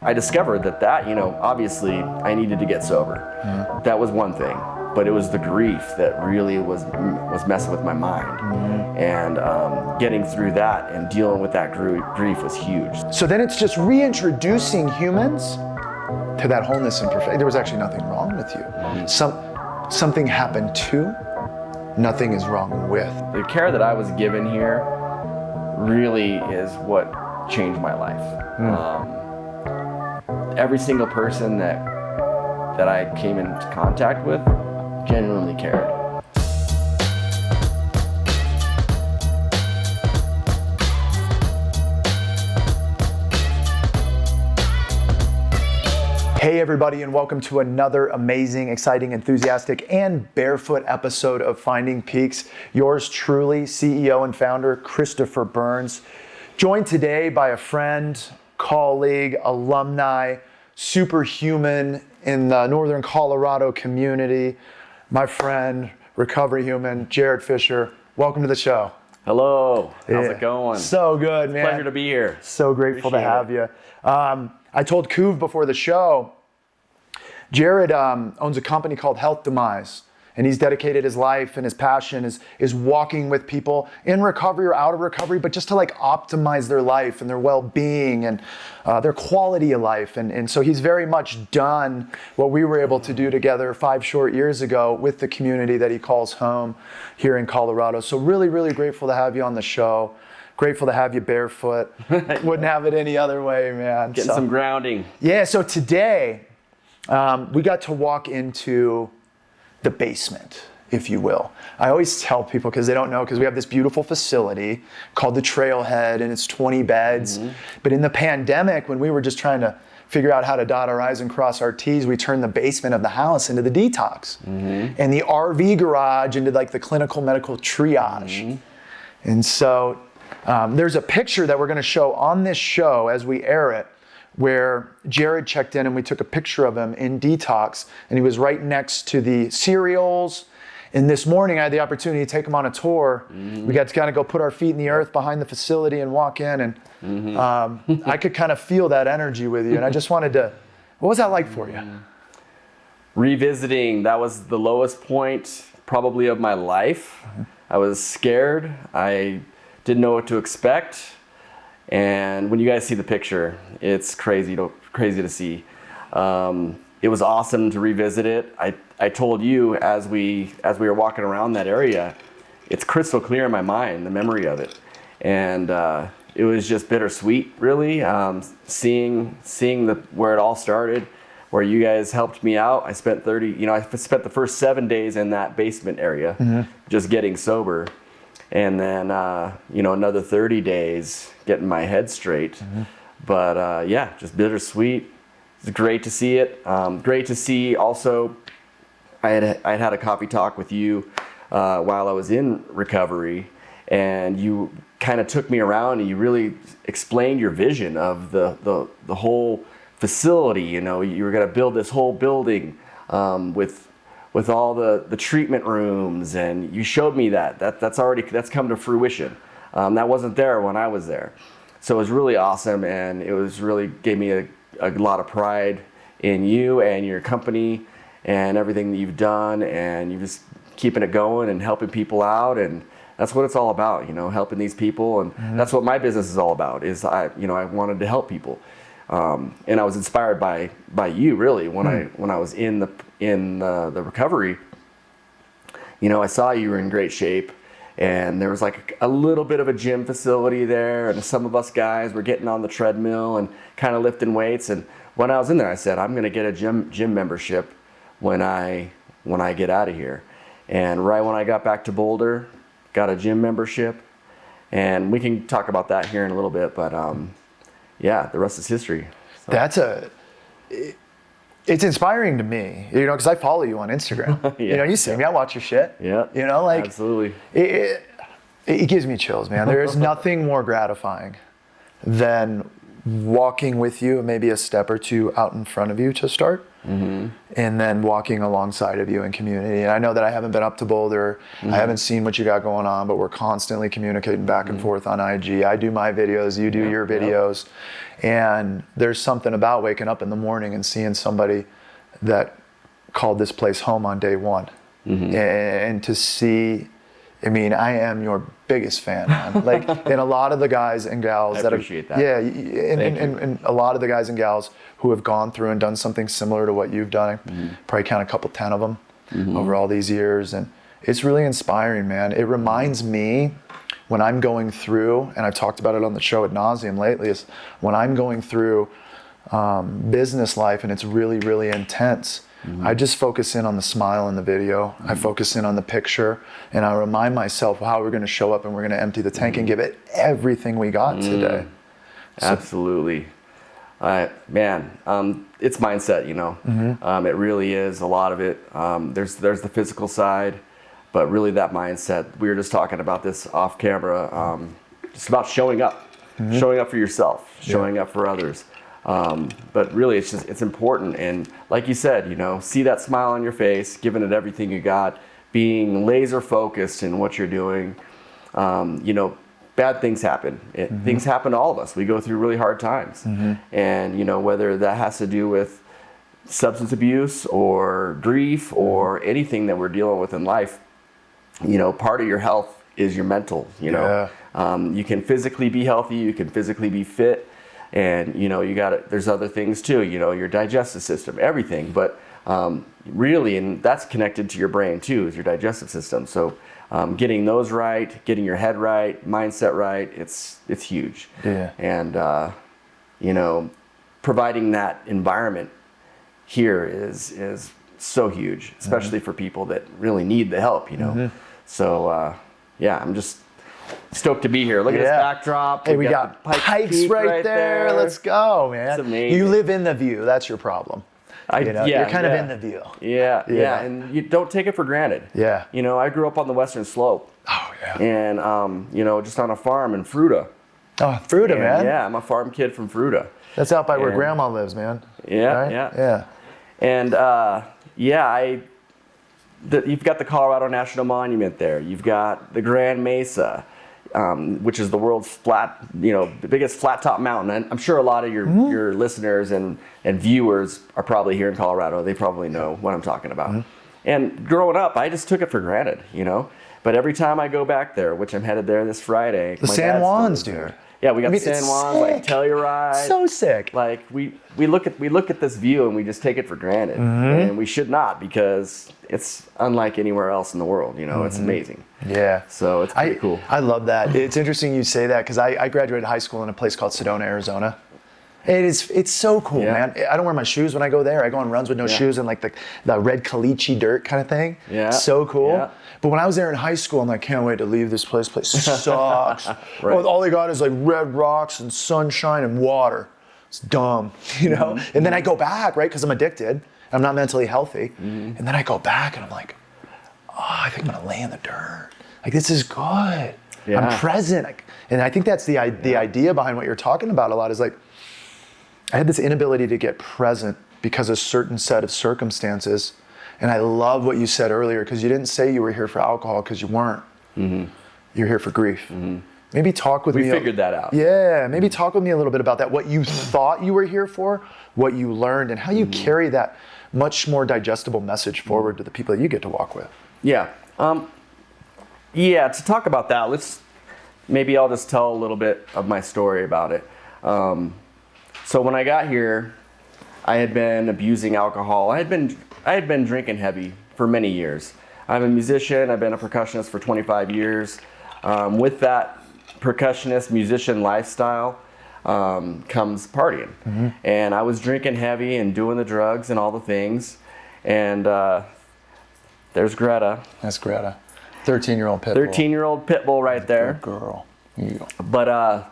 I discovered that, obviously I needed to get sober. Mm-hmm. That was one thing, but it was the grief that really was messing with my mind. Mm-hmm. And getting through that and dealing with that grief was huge. So then it's just reintroducing humans to that wholeness and perfection. There was actually nothing wrong with you. Mm-hmm. Something happened to, nothing is wrong with. The care that I was given here really is what changed my life. Mm. Every single person that I came into contact with genuinely cared. Hey everybody, and welcome to another amazing, exciting, enthusiastic, and barefoot episode of Finding Peaks. Yours truly, CEO and founder, Christopher Burns, joined today by a friend, colleague, alumni, superhuman in the Northern Colorado community, my friend, recovery human, Jared Fischer. Welcome to the show. Hello, how's it going? So good, man. Pleasure to be here. So grateful to have you. I told Kuv before the show, Jared owns a company called Healthtimize, and he's dedicated his life and his passion is walking with people in recovery or out of recovery, but just to optimize their life and their well-being and their quality of life. And so he's very much done what we were able to do together 5 short years ago with the community that he calls home here in Colorado. So really, really grateful to have you on the show. Grateful to have you barefoot. Wouldn't have it any other way, man. Getting some grounding. Yeah, so today we got to walk into the basement, if you will. I always tell people, because they don't know, because we have this beautiful facility called the Trailhead, and it's 20 beds. Mm-hmm. But in the pandemic, when we were just trying to figure out how to dot our I's and cross our T's, we turned the basement of the house into the detox. Mm-hmm. And the RV garage into the clinical medical triage. Mm-hmm. And so there's a picture that we're going to show on this show as we air it, where Jared checked in and we took a picture of him in detox, and he was right next to the cereals. And this morning I had the opportunity to take him on a tour. Mm-hmm. We got to kind of go put our feet in the earth behind the facility and walk in, and mm-hmm. I could kind of feel that energy with you. And I just wanted to, what was that like for you? Revisiting, that was the lowest point probably of my life. Mm-hmm. I was scared. I didn't know what to expect. And when you guys see the picture, it's crazy to see. It was awesome to revisit it. I told you as we were walking around that area, it's crystal clear in my mind, the memory of it. And it was just bittersweet, really, seeing where it all started, where you guys helped me out. I spent the first 7 days in that basement area, mm-hmm. just getting sober. And then, another 30 days getting my head straight. Mm-hmm. But just bittersweet. It's great to see it. Great to see also, I had a coffee talk with you while I was in recovery, and you kind of took me around and you really explained your vision of the whole facility. You were going to build this whole building with all the treatment rooms, and you showed me that's come to fruition. That wasn't there when I was there. So it was really awesome, and it was really gave me a lot of pride in you and your company and everything that you've done, and you're just keeping it going and helping people out, and that's what it's all about, helping these people, and mm-hmm. that's what my business is all about. Is I wanted to help people. And I was inspired by you, really, when I was in the recovery. I saw you were in great shape, and there was a little bit of a gym facility there, and some of us guys were getting on the treadmill and kind of lifting weights. And when I was in there, I said, I'm going to get a gym membership when I get out of here. And right when I got back to Boulder, got a gym membership, and we can talk about that here in a little bit, but the rest is history. So. It's inspiring to me, because I follow you on Instagram. Yeah. You see me, I watch your shit. Yeah. Absolutely. It gives me chills, man. There is nothing more gratifying than walking with you, maybe a step or two out in front of you to start, and then walking alongside of you in community. And I know that I haven't been up to Boulder. I haven't seen what you got going on, but we're constantly communicating back and forth on IG. I do my videos, you do your videos. And there's something about waking up in the morning and seeing somebody that called this place home on day one. And to see, I mean, I am your biggest fan, man. Like, and a lot of the guys and gals that appreciate that. Yeah, and a lot of the guys and gals who have gone through and done something similar to what you've done, I probably count a couple, 10 of them over all these years. And it's really inspiring, man. It reminds me when I'm going through, and I've talked about it on the show ad nauseum lately, is when I'm going through business life and it's really, really intense, I just focus in on the smile in the video. I focus in on the picture, and I remind myself how we're going to show up and we're going to empty the tank and give it everything we got today. Absolutely. Man, it's mindset, you know. It really is a lot of it. There's the physical side, but really that mindset. We were just talking about this off camera. Just about showing up for yourself, showing up for others. But really, it's important. And like you said, you know, see that smile on your face, giving it everything you got, being laser focused in what you're doing. You know, bad things happen. Things happen to all of us. We go through really hard times. And, you know, whether that has to do with substance abuse or grief or anything that we're dealing with in life, you know, part of your health is your mental, you know. You can physically be healthy, you can physically be fit. And, you know, there's other things too, you know, your digestive system, everything. But really, and that's connected to your brain too, is your digestive system. So getting those right, getting your head right, mindset right, it's huge. And, you know, providing that environment here is so huge, especially for people that really need the help, you know. So, yeah, I'm just stoked to be here. Look at this backdrop. Hey, we got pipes right there. Let's go, man. It's amazing. You live in the view. That's your problem. You know, you're kind of in the view. Yeah, and you don't take it for granted. You know, I grew up on the Western Slope. And, you know, just on a farm in Fruita. Oh, Fruita, man. Yeah, I'm a farm kid from Fruita. That's out by where Grandma lives, man. Yeah. And, you've got the Colorado National Monument there. You've got the Grand Mesa, which is the world's the biggest flat top mountain. And I'm sure a lot of your listeners and viewers are probably here in Colorado. They probably know what I'm talking about. And growing up, I just took it for granted, you know. But every time I go back there, which I'm headed there this Friday. The San Juans, dude. Yeah, we got the San Juans, like Telluride. So sick. Like we look at this view and we just take it for granted, and we should not, because it's unlike anywhere else in the world. You know, it's amazing. Yeah. So it's pretty cool. I love that. It's interesting you say that, because I graduated high school in a place called Sedona, Arizona. It's so cool, man. I don't wear my shoes when I go there. I go on runs with no shoes and like the red caliche dirt kind of thing. So cool. But when I was there in high school, I'm like, can't wait to leave this place. Place sucks. All they got is like red rocks and sunshine and water. It's dumb, you know? And then I go back, right? Because I'm addicted. I'm not mentally healthy. And then I go back and I'm like, oh, I think I'm gonna lay in the dirt. Like, this is good. I'm present. And I think that's the idea behind what you're talking about a lot, is like, I had this inability to get present because of a certain set of circumstances. And I love what you said earlier, because you didn't say you were here for alcohol, because you weren't. You're here for grief. Maybe talk with me. We figured that out. Yeah, maybe talk with me a little bit about that, what you thought you were here for, what you learned, and how you carry that much more digestible message forward to the people that you get to walk with. To talk about that, maybe I'll just tell a little bit of my story about it. So when I got here, I had been abusing alcohol. I had been drinking heavy for many years. I'm a musician. I've been a percussionist for 25 years. With that percussionist musician lifestyle comes partying. And I was drinking heavy and doing the drugs and all the things. And there's Greta. That's Greta. 13-year-old pit bull. 13-year-old pit bull right there. Good girl. But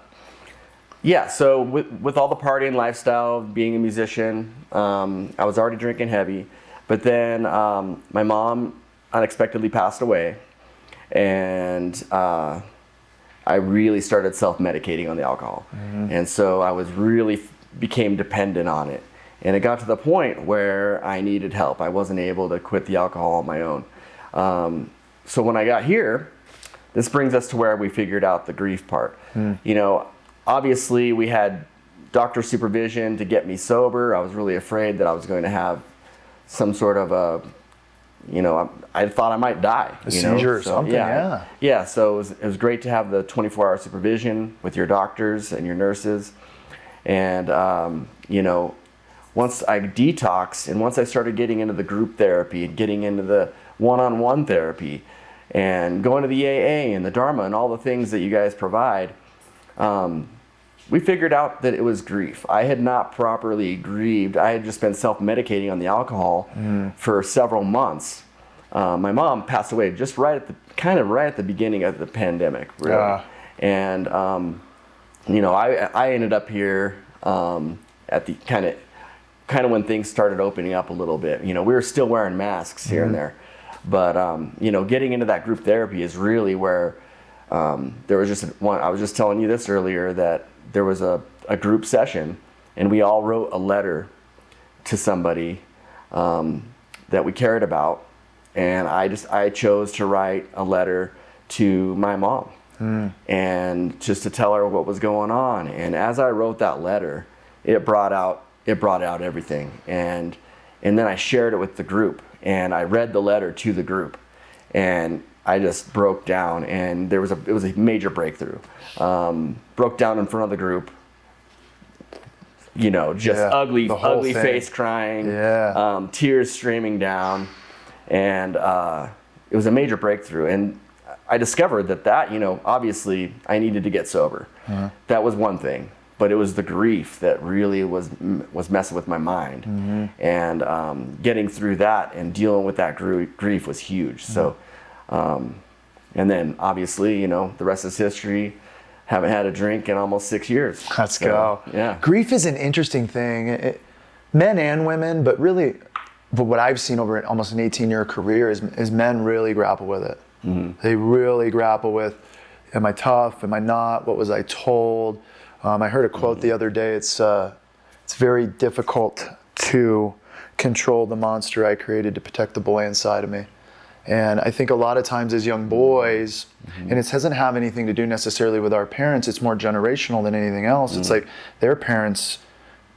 so with all the partying lifestyle, being a musician, I was already drinking heavy. But then my mom unexpectedly passed away, and I really started self-medicating on the alcohol. And so I became dependent on it. And it got to the point where I needed help. I wasn't able to quit the alcohol on my own. So when I got here, this brings us to where we figured out the grief part. You know, obviously we had doctor supervision to get me sober. I was really afraid that I was going to have some sort of a, you know, I thought I might die. A seizure or something, yeah. Yeah, so it was great to have the 24-hour supervision with your doctors and your nurses. And, you know, once I detoxed and once I started getting into the group therapy and getting into the one-on-one therapy and going to the AA and the Dharma and all the things that you guys provide, we figured out that it was grief. I had not properly grieved. I had just been self-medicating on the alcohol for several months. My mom passed away just right at the beginning of the pandemic, really. And you know, I ended up here at the kind of when things started opening up a little bit. You know, we were still wearing masks here and there, but you know, getting into that group therapy is really where there was just one. I was just telling you this earlier, that there was a group session and we all wrote a letter to somebody that we cared about, and I chose to write a letter to my mom and just to tell her what was going on. And as I wrote that letter, it brought out everything, and then I shared it with the group, and I read the letter to the group, and I just broke down, and it was a major breakthrough. Broke down in front of the group, you know, just ugly face crying, tears streaming down, and it was a major breakthrough. And I discovered that, you know, obviously I needed to get sober. That was one thing, but it was the grief that really was messing with my mind. And getting through that and dealing with that grief was huge. So, and then obviously, you know, the rest is history. Haven't had a drink in almost 6 years. Let's go. Yeah. Grief is an interesting thing, men and women, but really, but what I've seen over almost an 18-year career is men really grapple with it. They really grapple with, am I tough? Am I not? What was I told? I heard a quote the other day. It's very difficult to control the monster I created to protect the boy inside of me. And I think a lot of times as young boys, and it doesn't have anything to do necessarily with our parents, it's more generational than anything else. It's like their parents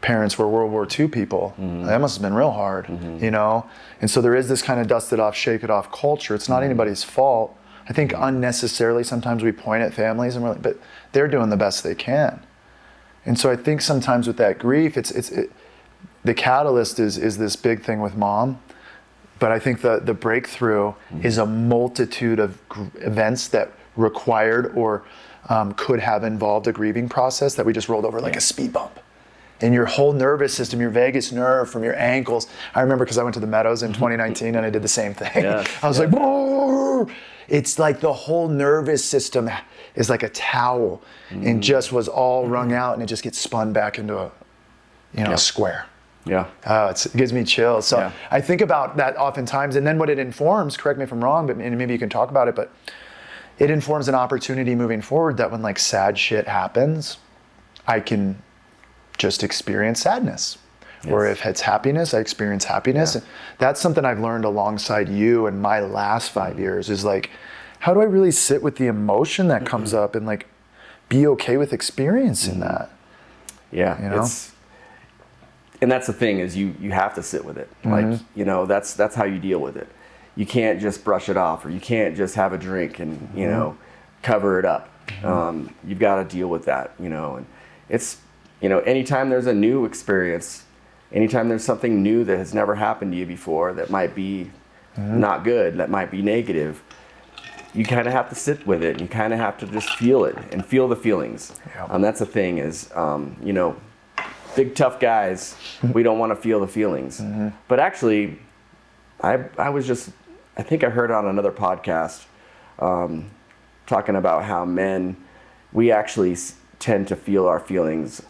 were World War II people. That must have been real hard, you know? And so there is this kind of dust it off, shake it off culture. It's not anybody's fault. I think unnecessarily sometimes we point at families and we're like, but they're doing the best they can. And so I think sometimes with that grief, the catalyst is this big thing with mom. But I think the breakthrough is a multitude of events that required or could have involved a grieving process that we just rolled over like a speed bump. And your whole nervous system, your vagus nerve from your ankles. I remember because I went to the Meadows in 2019 and I did the same thing. I was like, whoa! It's like the whole nervous system is like a towel and just was all wrung out, and it just gets spun back into a square. It gives me chills. So I think about that oftentimes, and then what it informs, correct me if I'm wrong, but maybe you can talk about it, but it informs an opportunity moving forward that when like sad shit happens, I can just experience sadness. Or if it's happiness, I experience happiness. And that's something I've learned alongside you in my last 5 years is like, how do I really sit with the emotion that comes up and like be okay with experiencing that? Yeah, you know? And that's the thing is you have to sit with it. Like, you know, that's how you deal with it. You can't just brush it off, or you can't just have a drink and, you know, cover it up. You've got to deal with that, you know. And it's, you know, anytime there's a new experience, anytime there's something new that has never happened to you before that might be not good, that might be negative, you kind of have to sit with it, and you kind of have to just feel it and feel the feelings. That's the thing is, you know, big tough guys, we don't want to feel the feelings. But actually, I think I heard on another podcast talking about how men, we actually tend to feel our feelings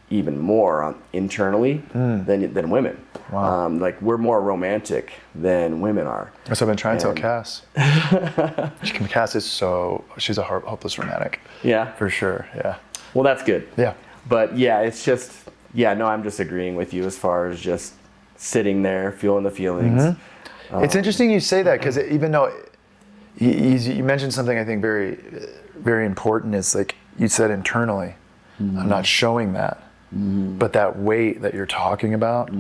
even more internally than women. Like we're more romantic than women are. That's what I've been trying to tell Cass. Cass is she's a hopeless romantic. Yeah. For sure, yeah. Well, that's good. Yeah. But yeah, it's just, yeah, no, I'm just agreeing with you as far as just sitting there, feeling the feelings. It's interesting you say that, because even though you mentioned something I think very, very important, is like you said internally, I'm not showing that, but that weight that you're talking about,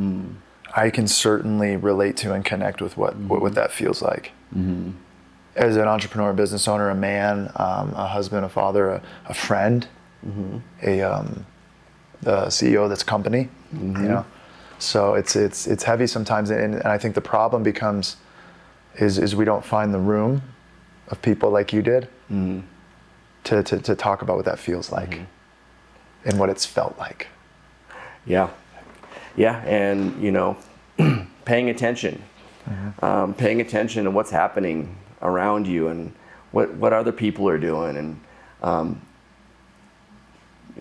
I can certainly relate to and connect with what that feels like. As an entrepreneur, business owner, a man, a husband, a father, a friend, the CEO of this company, you know. So it's heavy sometimes, and I think the problem becomes is we don't find the room of people like you did to talk about what that feels like and what it's felt like. Yeah, and you know, paying attention to what's happening around you and what other people are doing, and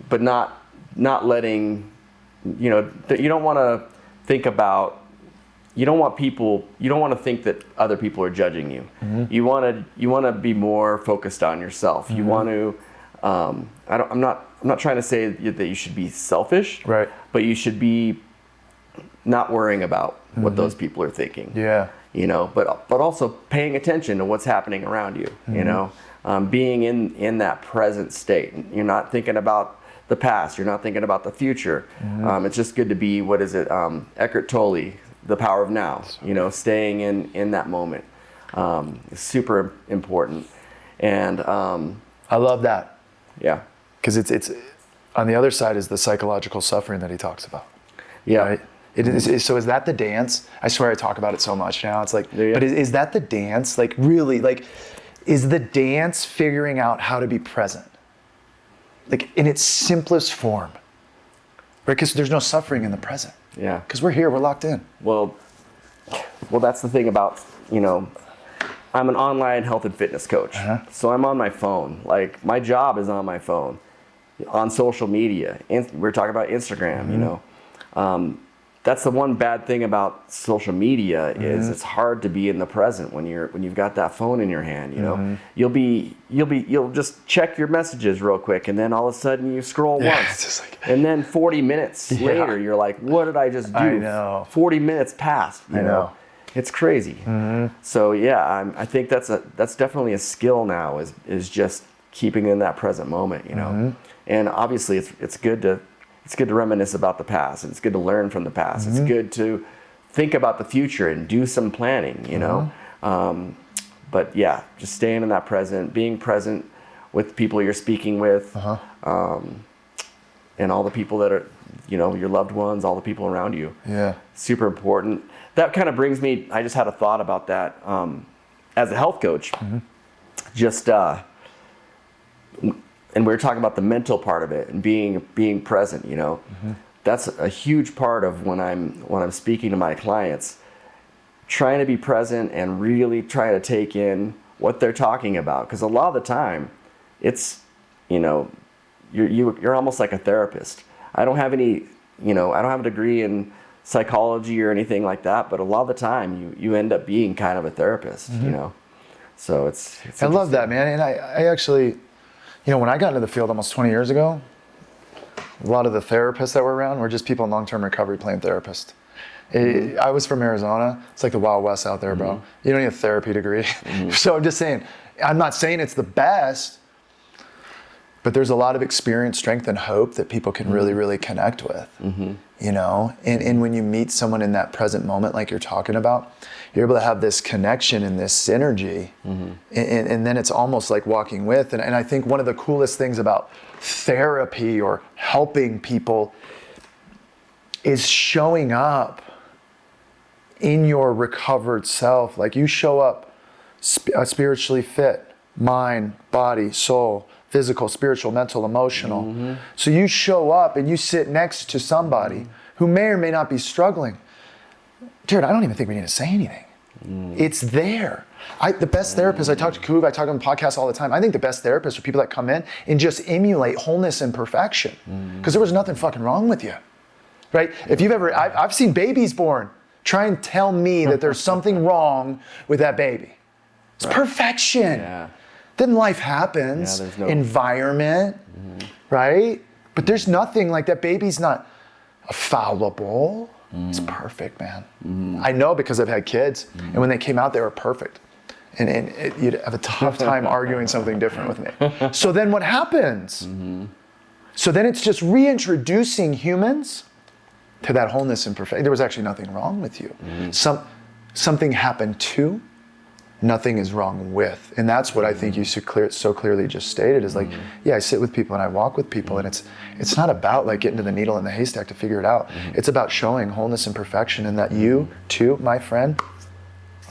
but not letting, you know, that you don't want to think about, you don't want to think that other people are judging you. You want to be more focused on yourself. You want to I'm not trying to say that you should be selfish, right? But you should be not worrying about what those people are thinking. Yeah. You know, but also paying attention to what's happening around you, you know, being in that present state. You're not thinking about the past. You're not thinking about the future. It's just good to be, what is it? Eckhart Tolle, The Power of Now, you know, staying in that moment is super important. And I love that. Yeah. Because it's on the other side is the psychological suffering that he talks about. Yeah. Right? So is that the dance? I swear I talk about it so much now. It's like, Yeah. but is that the dance? Like really, like, is the dance figuring out how to be present? Like in its simplest form, right? Because there's no suffering in the present. Yeah. Because we're here, we're locked in. Well, that's the thing about, you know, I'm an online health and fitness coach. So I'm on my phone. Like my job is on my phone, on social media. We're talking about Instagram, you know. That's the one bad thing about social media is it's hard to be in the present when you've got that phone in your hand, you know. You'll just check your messages real quick, and then all of a sudden you scroll once. It's just like, and then 40 minutes later you're like, what did I just do? I know. 40 minutes passed, you know. It's crazy. So yeah, I think that's definitely a skill now, is just keeping in that present moment, you know. And obviously it's good to reminisce about the past, and it's good to learn from the past. It's good to think about the future and do some planning, you know. But yeah, just staying in that present, being present with people you're speaking with, and all the people that are, you know, your loved ones, all the people around you. Yeah. Super important. That kind of brings me, I just had a thought about that. As a health coach, just, and we were talking about the mental part of it and being present, you know. That's a huge part of when I'm speaking to my clients, trying to be present and really trying to take in what they're talking about. Because a lot of the time, it's, you know, you're almost like a therapist. I don't have any, you know, I don't have a degree in psychology or anything like that, but a lot of the time you end up being kind of a therapist, you know. So it's I love that, man. And I actually, you know, when I got into the field almost 20 years ago, a lot of the therapists that were around were just people in long-term recovery playing therapist. I was from Arizona. It's like the Wild West out there, bro. You don't need a therapy degree. So I'm just saying, I'm not saying it's the best, but there's a lot of experience, strength, and hope that people can really, really connect with, you know? And when you meet someone in that present moment, like you're talking about, you're able to have this connection and this synergy. And then it's almost like walking with. And I think one of the coolest things about therapy or helping people is showing up in your recovered self. Like you show up spiritually fit, mind, body, soul, physical, spiritual, mental, emotional. So you show up and you sit next to somebody who may or may not be struggling. Jared, I don't even think we need to say anything. It's there. The best therapists, I talk to Kuv, I talk on podcasts all the time. I think the best therapists are people that come in and just emulate wholeness and perfection. Because there was nothing fucking wrong with you, right? If you've ever, I've seen babies born. Try and tell me that there's something wrong with that baby. It's perfection. Then life happens, there's no environment, right? But there's nothing like that baby's not fallible. It's perfect, man. I know because I've had kids, and when they came out, they were perfect. And you'd have a tough time arguing something different with me. So then what happens? So then it's just reintroducing humans to that wholeness and perfection. There was actually nothing wrong with you. Something happened to, nothing is wrong with. And that's what I think you so clearly just stated is like, yeah, I sit with people and I walk with people, and it's not about like getting to the needle in the haystack to figure it out. It's about showing wholeness and perfection, and that you too, my friend,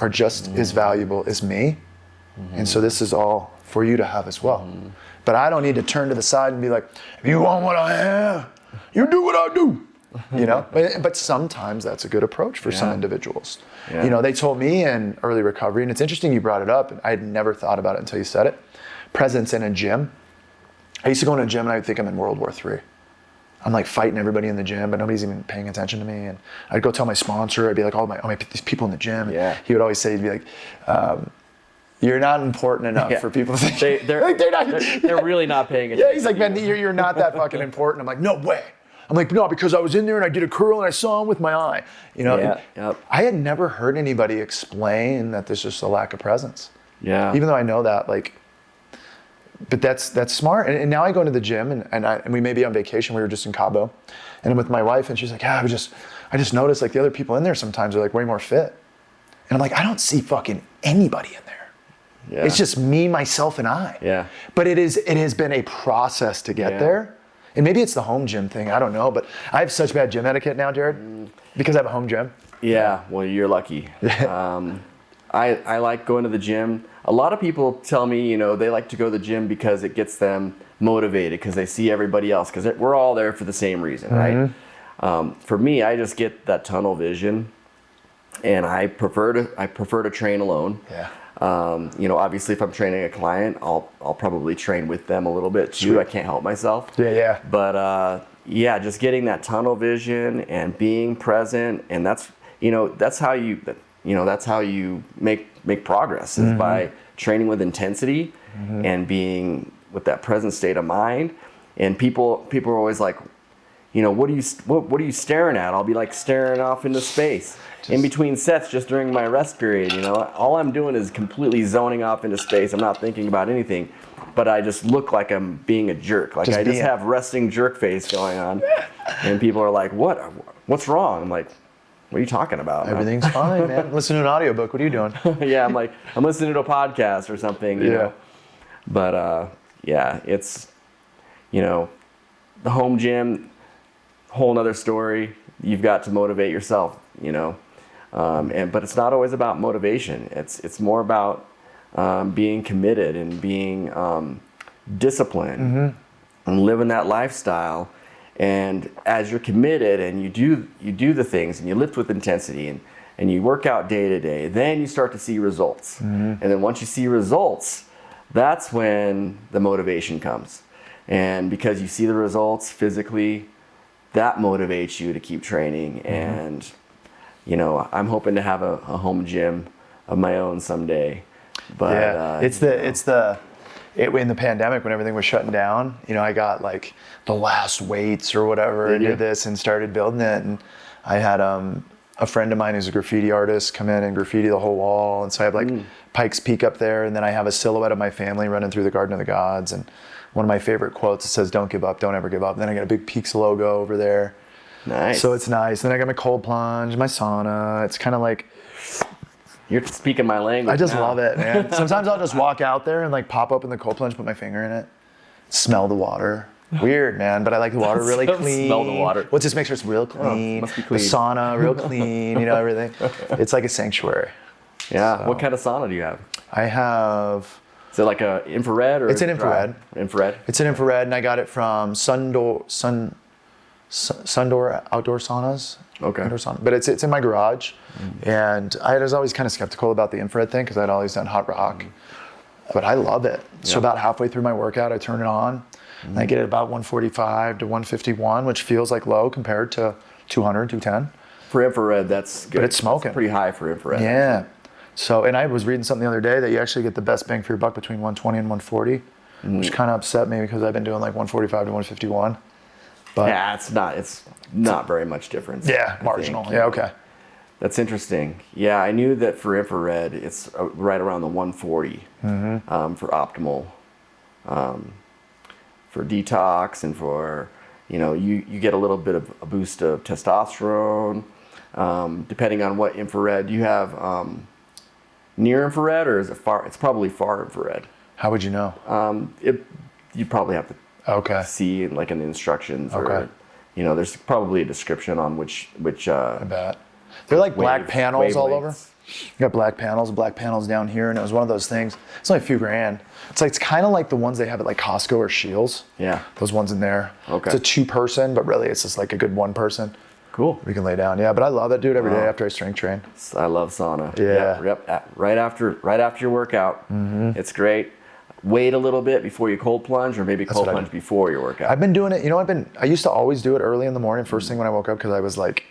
are just as valuable as me. And so this is all for you to have as well. But I don't need to turn to the side and be like, if you want what I have, you do what I do. You know, but sometimes that's a good approach for some individuals. You know, they told me in early recovery, and it's interesting you brought it up, and I had never thought about it until you said it. Presence in a gym. I used to go in a gym and I would think I'm in World War III. I'm like fighting everybody in the gym, but nobody's even paying attention to me. And I'd go tell my sponsor, I'd be like, oh my these people in the gym. He would always say, he'd be like, you're not important enough for people to think. They're really not paying attention. Yeah, he's like, man, you're not that fucking important. I'm like, no way. I'm like, no, because I was in there and I did a curl and I saw him with my eye. You know, I had never heard anybody explain that there's just a lack of presence. Even though I know that, like, but that's smart. And now I go into the gym and we may be on vacation. We were just in Cabo, and I'm with my wife, and she's like, yeah, I just noticed like the other people in there sometimes are like way more fit. And I'm like, I don't see fucking anybody in there. It's just me, myself, and I. But it has been a process to get there. And maybe it's the home gym thing, I don't know, but I have such bad gym etiquette now, Jared, because I have a home gym. Yeah, well, you're lucky. I like going to the gym. A lot of people tell me, you know, they like to go to the gym because it gets them motivated, because they see everybody else, because we're all there for the same reason, right? For me, I just get that tunnel vision, and I prefer to train alone. You know, obviously, if I'm training a client, I'll probably train with them a little bit too. I can't help myself. But just getting that tunnel vision and being present, and that's how you make progress is by training with intensity and being with that present state of mind. And people are always like, you know, what are you staring at? I'll be like staring off into space. In between sets, just during my rest period, you know, all I'm doing is completely zoning off into space. I'm not thinking about anything, but I just look like I'm being a jerk. Like I just have resting jerk face going on, and people are like, what's wrong? I'm like, what are you talking about? Everything's fine, man. Listen to an audiobook. What are you doing? I'm like, I'm listening to a podcast or something, you know. But it's, you know, the home gym, whole nother story. You've got to motivate yourself, you know. But it's not always about motivation. It's more about being committed and being disciplined and living that lifestyle. And as you're committed and you do the things and you lift with intensity and you work out day to day, then you start to see results. And then once you see results, that's when the motivation comes. And because you see the results physically, that motivates you to keep training. And you know, I'm hoping to have a home gym of my own someday. But in the pandemic when everything was shutting down, you know, I got like the last weights or whatever and did this and started building it. And I had a friend of mine who's a graffiti artist come in and graffiti the whole wall. And so I have like Pikes Peak up there, and then I have a silhouette of my family running through the Garden of the Gods. And one of my favorite quotes, it says, "Don't give up, don't ever give up." And then I got a big Peaks logo over there. Nice. So it's nice. Then I got my cold plunge, my sauna. It's kind of like, you're speaking my language. I just love it, man. Sometimes I'll just walk out there and like pop open the cold plunge, put my finger in it, smell the water. Weird, man, but I like the water really clean. Smell the water. Well, just make sure it's real clean. Must be clean. The sauna, real clean, you know, everything. It's like a sanctuary. Yeah. So. What kind of sauna do you have? I have... Is it like a infrared or? It's an infrared. Infrared? It's an infrared, and I got it from Sundoor Outdoor Saunas. Okay. Outdoor sauna. But it's in my garage, and I was always kind of skeptical about the infrared thing because I'd always done hot rock. But I love it. So about halfway through my workout, I turn it on, and I get it about 145 to 151, which feels like low compared to 200, 210. For infrared, that's good. But it's smoking. It's pretty high for infrared. Yeah. So, and I was reading something the other day that you actually get the best bang for your buck between 120 and 140, which kind of upset me because I've been doing like 145 to 151. But Yeah, it's not very much difference. yeah, I marginal. think. Yeah, okay. That's interesting. Yeah, I knew that for infrared, it's right around the 140 for optimal, for detox, and for, you get a little bit of a boost of testosterone, depending on what infrared. Do you have near infrared, or is it far? It's probably far infrared. How would you know? You probably have to Okay. see like in the instructions, Okay. or there's probably a description on which I bet. They're like black panels all over. wavelengths. You got black panels down here, and it was one of those things. It's only a few grand. It's kind of like the ones they have at like Costco or Scheels. Yeah. Those ones in there. Okay. It's a 2-person, but really it's just like a good 1 person. Cool. We can lay down. Yeah, but I love it, dude, every day after I strength train. I love sauna. Yeah. Yep. Right after your workout. It's great. Wait a little bit before you cold plunge, or maybe cold what I plunge before your workout. I've been doing it, I used to always do it early in the morning, first thing when I woke up, because I was like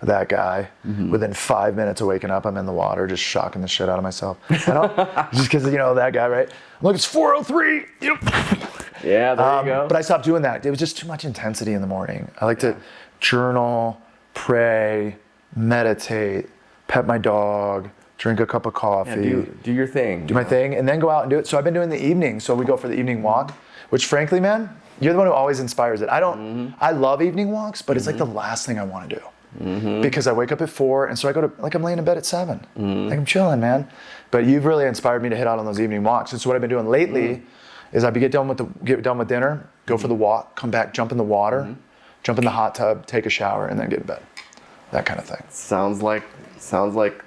that guy. Within 5 minutes of waking up, I'm in the water, just shocking the shit out of myself. Just because, that guy, right? I'm like, it's 4:03. Yeah, there you go. But I stopped doing that. It was just too much intensity in the morning. I like to journal, pray, meditate, pet my dog, drink a cup of coffee. Do your thing. Do my thing, and then go out and do it. So I've been doing the evening. So we go for the evening walk, which frankly, man, you're the one who always inspires it. I love evening walks, but it's like the last thing I want to do. Because I wake up at 4, and so I go to, like, I'm laying in bed at 7. Like, I'm chilling, man. But you've really inspired me to hit out on those evening walks. And so what I've been doing lately is I get done with dinner, go for the walk, come back, jump in the water, jump in the hot tub, take a shower, and then get in bed. That kind of thing. Sounds like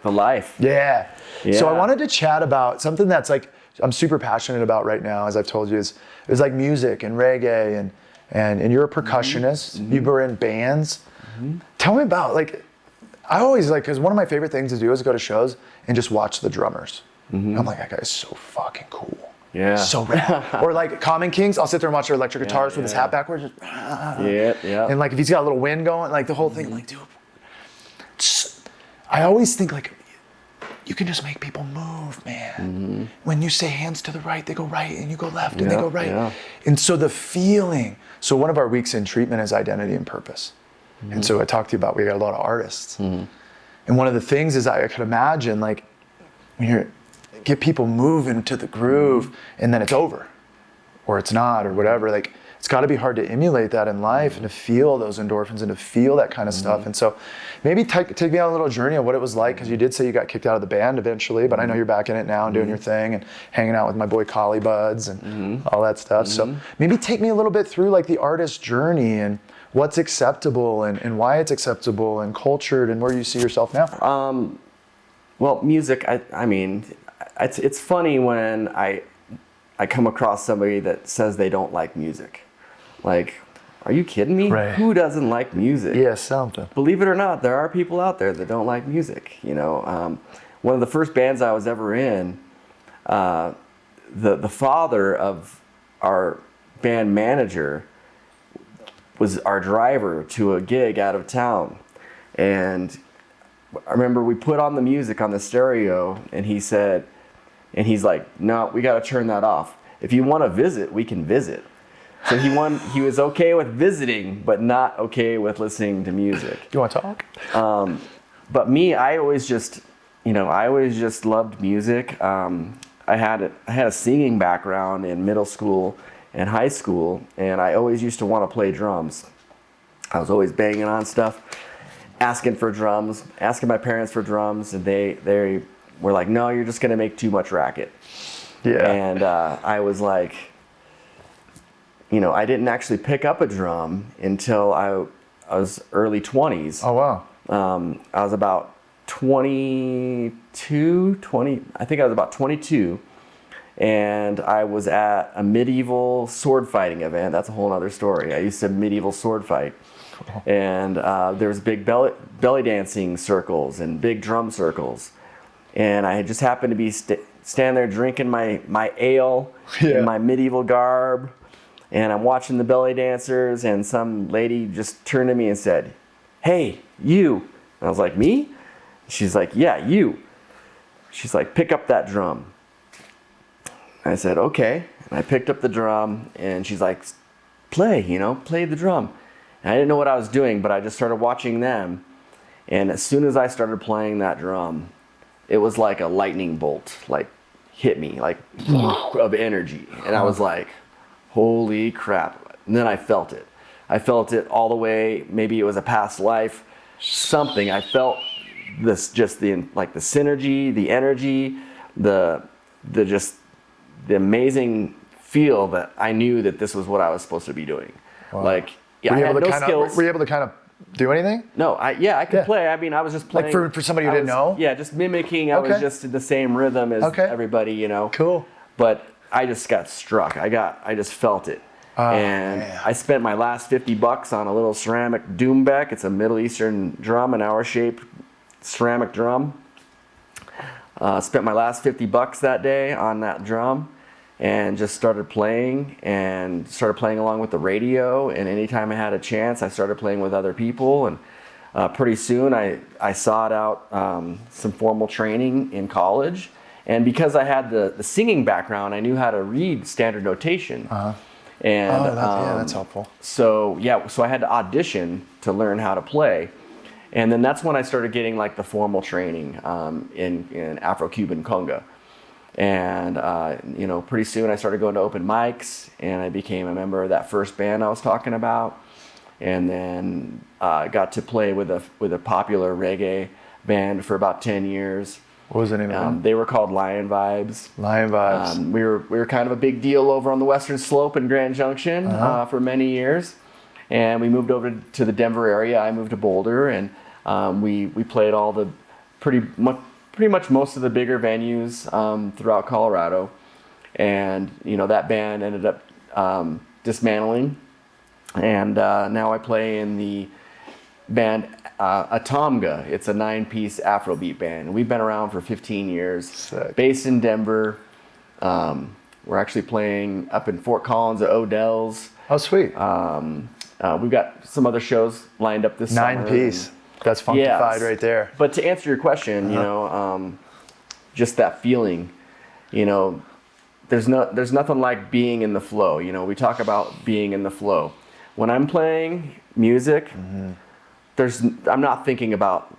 the life. Yeah. So I Yeah. wanted to chat about something that's like I'm super passionate about right now, as I've told you, is like music and reggae, and you're a percussionist. You were in bands. Tell me about, like, I always because one of my favorite things to do is go to shows and just watch the drummers. I'm like, that guy is so fucking cool. Yeah. So rad. Or like Common Kings, I'll sit there and watch their electric guitars with his hat backwards. Just, Yeah. And like if he's got a little wind going, like the whole thing, like, dude. I always think like you can just make people move, man. When you say hands to the right, they go right, and you go left, and they go right. Yeah. And so the feeling. So one of our weeks in treatment is identity and purpose. And so I talked to you about, we got a lot of artists. And one of the things is I could imagine, like, when you get people moving to the groove, and then it's over, or it's not, or whatever. Like, it's got to be hard to emulate that in life, and to feel those endorphins, and to feel that kind of stuff. And so maybe take me on a little journey of what it was like, because you did say you got kicked out of the band eventually, but I know you're back in it now and doing your thing and hanging out with my boy Collie Buds and all that stuff. So maybe take me a little bit through like the artist journey, and what's acceptable, and why it's acceptable and cultured, and where you see yourself now. Well, music, I mean, it's funny when I come across somebody that says they don't like music. Like, are you kidding me? Right. Who doesn't like music? Yeah, something. Believe it or not, there are people out there that don't like music. One of the first bands I was ever in, the father of our band manager was our driver to a gig out of town. And I remember we put on the music on the stereo, and he's like, no, we got to turn that off. If you want to visit, we can visit. So he was okay with visiting, but not okay with listening to music. Do you want to talk? But me, I always just loved music. I had a singing background in middle school and high school, and I always used to want to play drums. I was always banging on stuff, asking for drums, asking my parents for drums, and they were like, no, you're just gonna make too much racket. Yeah. And I was like, I didn't actually pick up a drum until I was early 20s. Oh, wow. I was about 22, I think I was about 22. And I was at a medieval sword fighting event. That's a whole other story. I used to medieval sword fight. Cool. And there was big belly dancing circles and big drum circles. And I just happened to be standing there drinking my ale in my medieval garb. And I'm watching the belly dancers, and some lady just turned to me and said, hey, you. And I was like, me? She's like, yeah, you. She's like, pick up that drum. I said, okay. And I picked up the drum, and she's like, play the drum. And I didn't know what I was doing, but I just started watching them. And as soon as I started playing that drum, it was like a lightning bolt, like hit me, like of energy. And I was like, holy crap. And then I felt it. I felt it all the way. Maybe it was a past life, something. I felt this, just the synergy, the energy, the amazing feel that I knew that this was what I was supposed to be doing. Wow. Like, I had no skills. Were you able to kind of do anything? No, I could play. I mean, I was just playing. Like for somebody who didn't know? Yeah, just mimicking. I was just in the same rhythm as everybody, you know. Cool. But I just got struck. I just felt it. And I spent my last $50 on a little ceramic doumbek. It's a Middle Eastern drum, an hour-shaped ceramic drum. Spent my last $50 that day on that drum, and just started playing along with the radio. And anytime I had a chance, I started playing with other people. And pretty soon I sought out some formal training in college. And because I had the singing background, I knew how to read standard notation. And that's helpful. So I had to audition to learn how to play. And then that's when I started getting like the formal training in Afro-Cuban conga. And, pretty soon I started going to open mics, and I became a member of that first band I was talking about. And then got to play with a popular reggae band for about 10 years. What was the name of them? They were called Lion Vibes. Lion Vibes. We were kind of a big deal over on the Western Slope in Grand Junction for many years. And we moved over to the Denver area. I moved to Boulder, and we played all the pretty much most of the bigger venues throughout Colorado. And that band ended up dismantling, and now I play in the band Atomga. It's a 9-piece Afrobeat band. We've been around for 15 years. Sick. Based in Denver. We're actually playing up in Fort Collins at Odell's. Oh, sweet. We've got some other shows lined up this summer. 9-piece. That's funkified right there. But to answer your question, just that feeling, there's nothing like being in the flow. We talk about being in the flow. When I'm playing music, I'm not thinking about,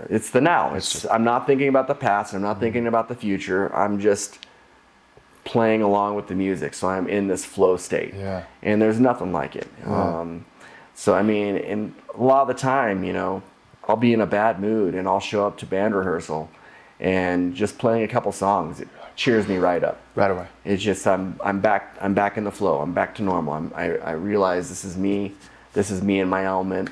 it's the now. I'm not thinking about the past. I'm not thinking about the future. I'm just playing along with the music. So I'm in this flow state. Yeah. And there's nothing like it. Yeah. So, I mean, and a lot of the time, I'll be in a bad mood and I'll show up to band rehearsal, and just playing a couple songs, it cheers me right up. Right away. It's just, I'm back in the flow. I'm back to normal. I realize this is me in my element.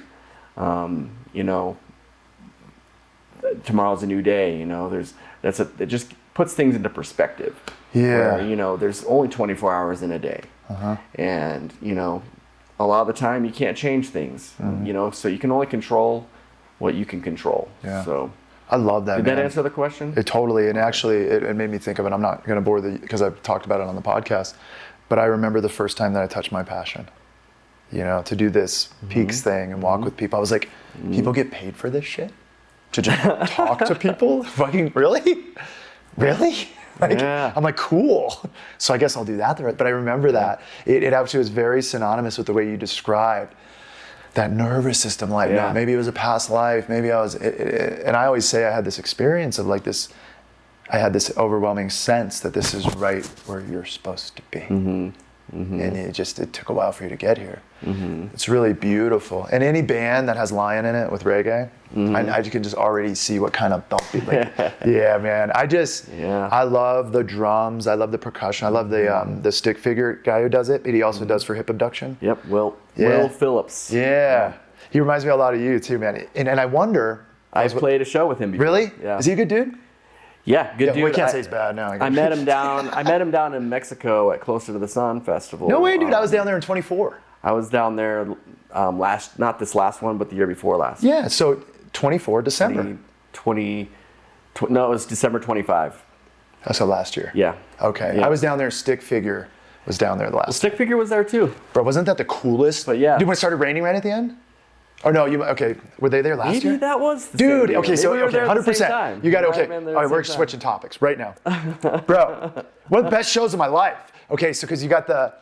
Tomorrow's a new day. It just puts things into perspective. Yeah. Where, there's only 24 hours in a day. And, a lot of the time you can't change things, so you can only control what you can control. Yeah. So I love that. Did that answer the question? It totally, and actually it made me think of it. I'm not going to bore because I've talked about it on the podcast, but I remember the first time that I touched my passion, to do this Peaks thing and walk with people. I was like, people get paid for this shit? To just talk to people? Fucking really? Really? I'm like, cool. So I guess I'll do that. But I remember that. It actually was very synonymous with the way you described that nervous system lighting up. Maybe it was a past life. Maybe I was, and I always say I had this experience of like this, I had this overwhelming sense that this is right where you're supposed to be. And it took a while for you to get here. It's really beautiful. And any band that has Lion in it with reggae, I can just already see what kind of bumpy, yeah, man. I love the drums. I love the percussion. I love the stick figure guy who does it, but he also does for hip abduction. Yep, Will Phillips. Yeah. He reminds me a lot of you too, man. And I wonder. I've played a show with him before. Really? Yeah. Is he a good dude? Yeah, good dude. We can't say he's bad now. I met him down in Mexico at Closer to the Sun Festival. No way, dude. I was down there in 24. I was down there not this last one, but the year before last. Yeah, so 24 December. No, it was December 25. So last year. Yeah. Okay. Yeah. I was down there. Stick Figure was down there the last. Stick Figure was there too. Bro, wasn't that the coolest? But yeah. Dude, when it started raining right at the end? Oh no, okay. Were they there last year? Maybe that was the Dude, same okay, so we were there at the same 100%. time. You got We might okay. have been there All at right, the we're same switching topics right now. Bro, one of the best shows of my life. Okay, so because you got the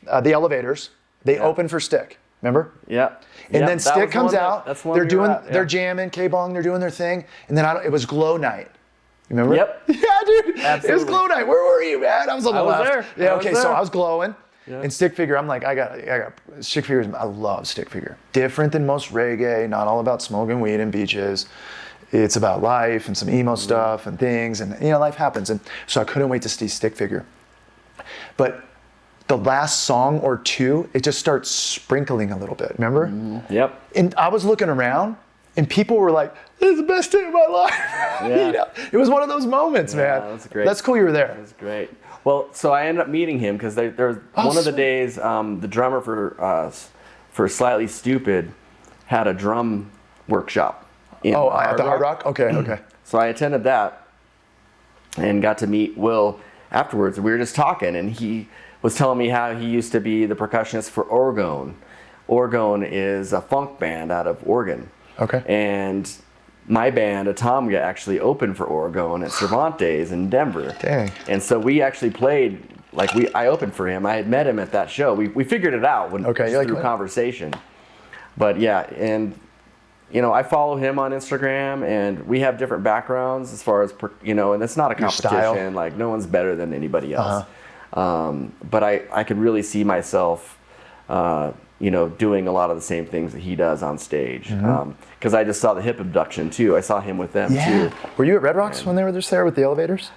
elevators, they open for Stick. Remember? Yeah. And Yep, then that Stick was the comes one out. that's the one They're we were doing, at, yeah. they're jamming, K-bong, they're doing their thing. And then it was Glow Night. You remember? Yep. Yeah, dude. It was Absolutely. Glow Night. Where were you, man? I was on the I was left. there. Yeah. I was Okay. So there. I was glowing. Yeah. And Stick Figure, I'm like, I got Stick Figure. I love Stick Figure. Different than most reggae. Not all about smoking weed and beaches. It's about life and some emo stuff and things, and life happens. And so I couldn't wait to see Stick Figure. But the last song or two, it just starts sprinkling a little bit. Remember? Yep. And I was looking around, and people were like, "This is the best day of my life." Yeah. It was one of those moments, man. That's great. That's cool. You were there. That's great. Well, so I ended up meeting him because there was one of the sweet. days the drummer for Slightly Stupid had a drum workshop. At the Hard Rock. Okay. Okay. So I attended that and got to meet Will afterwards. We were just talking, and he was telling me how he used to be the percussionist for Orgone. Orgone is a funk band out of Oregon. Okay. And my band, Atomga, actually opened for Orgone at Cervantes in Denver. Dang. And so we actually played, I opened for him. I had met him at that show. We figured it out through conversation. But yeah, and I follow him on Instagram, and we have different backgrounds as far as, and it's not a competition. Like, no one's better than anybody else. But I could really see myself, doing a lot of the same things that he does on stage. Because I just saw the hip abduction too. I saw him with them too. Were you at Red Rocks when they were just there with the elevators?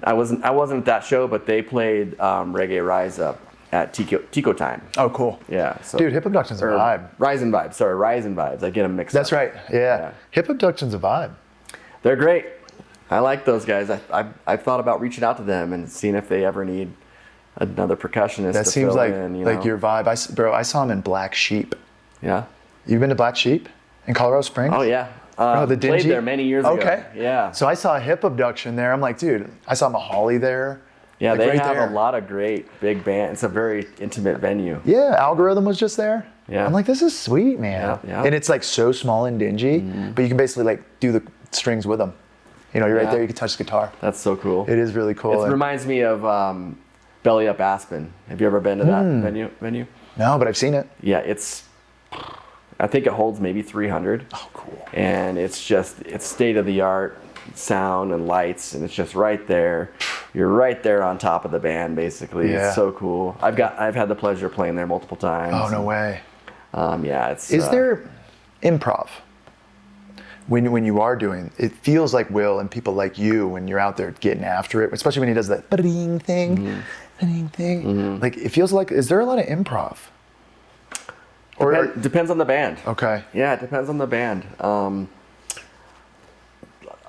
I wasn't at that show, but they played Reggae Rise Up at Tico Time. Oh, cool. Yeah. So, Dude, hip abduction's a vibe. Rise and Vibes. Sorry, Rise and Vibes. I get them mixed That's up. right. Yeah. Hip abduction's a vibe. They're great. I like those guys. I've thought about reaching out to them and seeing if they ever need another percussionist. That to seems fill like in, like your vibe. I saw him in Black Sheep. Yeah. You've been to Black Sheep in Colorado Springs? Oh yeah. The played Dingy? there many years ago. Okay. Yeah. So I saw a hip abduction there. I'm like, dude, I saw Mahali there. Yeah, like they right have there. a lot of great big bands. It's a very intimate venue. Yeah, Algorithm was just there. Yeah. I'm like, this is sweet, man. Yeah, yeah. And it's like so small and dingy, but you can basically like do the strings with them. You're right there. You can touch the guitar. That's so cool. It is really cool. It reminds me of Belly Up Aspen. Have you ever been to that venue? No, but I've seen it. Yeah, I think it holds maybe 300. Oh, cool. And it's state of the art sound and lights, and it's just right there. You're right there on top of the band, basically. Yeah. It's so cool. I've had the pleasure of playing there multiple times. Oh, no way. Yeah, it's. Is there improv when you are doing? It feels like Will and people like you when you're out there getting after it, especially when he does that ba-ding thing, ba-ding thing. Like it feels like. Is there a lot of improv? Depends on the band. Okay. Yeah, it depends on the band.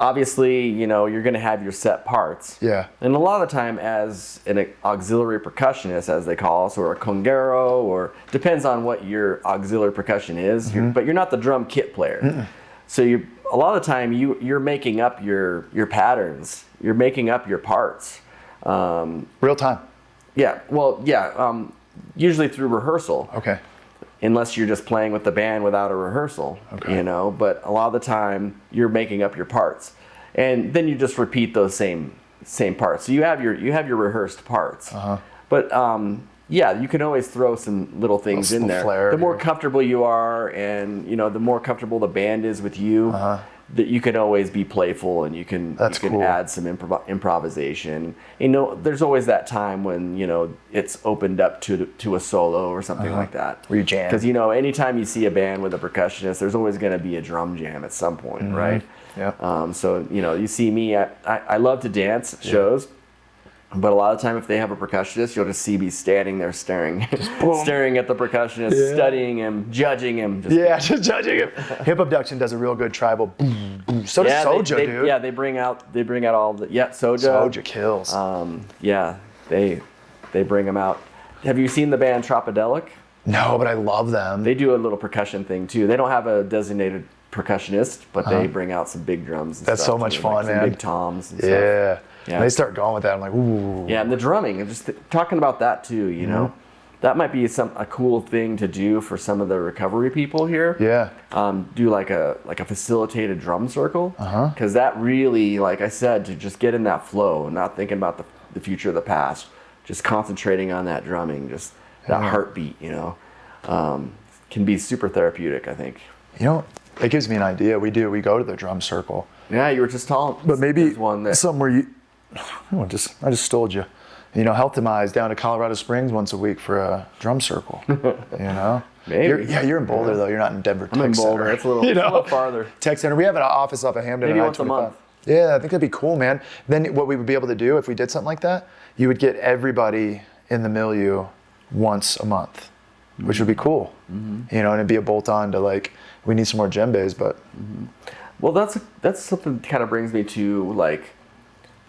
Obviously, you're going to have your set parts. Yeah. And a lot of the time as an auxiliary percussionist, as they call us, or a conguero, or depends on what your auxiliary percussion is, but you're not the drum kit player. So a lot of the time you're making up your patterns. You're making up your parts. Real time. Yeah. Well, yeah. Usually through rehearsal. Okay. Unless you're just playing with the band without a rehearsal, but a lot of the time you're making up your parts, and then you just repeat those same parts. So you have your rehearsed parts, but you can always throw some little things in there. Flair, the more comfortable you are, and the more comfortable the band is with you, that you can always be playful, and you can cool. add some improvisation. There's always that time when it's opened up to a solo or something like that. Where you jam. Because anytime you see a band with a percussionist, there's always going to be a drum jam at some point, right? Yeah. So you see me I love to dance at shows. But a lot of time, if they have a percussionist, you'll just see me standing there staring at the percussionist, studying him, judging him. Just judging him. Hip abduction does a real good tribal boom, boom. So does Soja, dude. Yeah, they bring out all the Soja. Soja kills. They bring them out. Have you seen the band Tropodelic? No, but I love them. They do a little percussion thing too. They don't have a designated percussionist, but they bring out some big drums and That's stuff so much too, fun, some man. big toms and Yeah. stuff. Yeah. When they start going with that, I'm like, ooh. Yeah, and the drumming, and just talking about that too, that might be a cool thing to do for some of the recovery people here. Yeah. Do like a facilitated drum circle, because that really, like I said, to just get in that flow, not thinking about the future or the past, just concentrating on that drumming, just that heartbeat, can be super therapeutic, I think. You know, it gives me an idea. We go to the drum circle. Yeah, you were just telling. But maybe there's one that somewhere I just stole you. You know, Healthtimize down to Colorado Springs once a week for a drum circle. You know? maybe. You're in Boulder though. You're not in Denver I'm in Tech Boulder. Center. It's a little farther. Tech Center. We have an office off of Hamden. Maybe and once a I-25. month. Yeah, I think that'd be cool, man. Then what we would be able to do if we did something like that, you would get everybody in the milieu once a month, which would be cool. Mm-hmm. You know, and it'd be a bolt on to like, we need some more djembes, but. Mm-hmm. Well, that's something that kind of brings me to like,